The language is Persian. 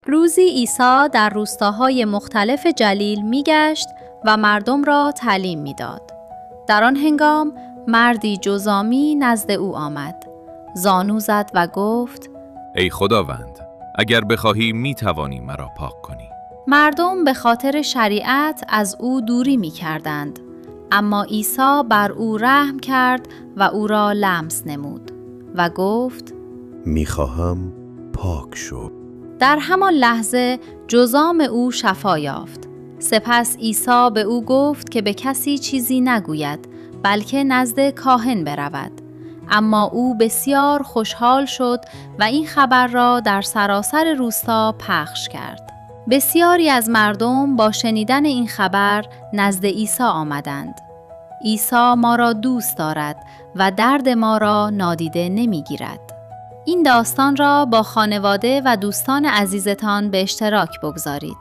روزی عیسی در روستاهای مختلف جلیل می‌گشت و مردم را تعلیم می‌داد. در آن هنگام مردی جذامی نزد او آمد. زانو زد و گفت: ای خداوند، اگر بخواهی می‌توانی مرا پاک کنی. مردم به خاطر شریعت از او دوری می‌کردند، اما عیسی بر او رحم کرد و او را لمس نمود و گفت: می‌خواهم پاک شو. در همان لحظه جذام او شفا یافت. سپس عیسی به او گفت که به کسی چیزی نگوید، بلکه نزد کاهن برود. اما او بسیار خوشحال شد و این خبر را در سراسر روستا پخش کرد. بسیاری از مردم با شنیدن این خبر نزد عیسی آمدند. عیسی ما را دوست دارد و درد ما را نادیده نمی‌گیرد. این داستان را با خانواده و دوستان عزیزتان به اشتراک بگذارید.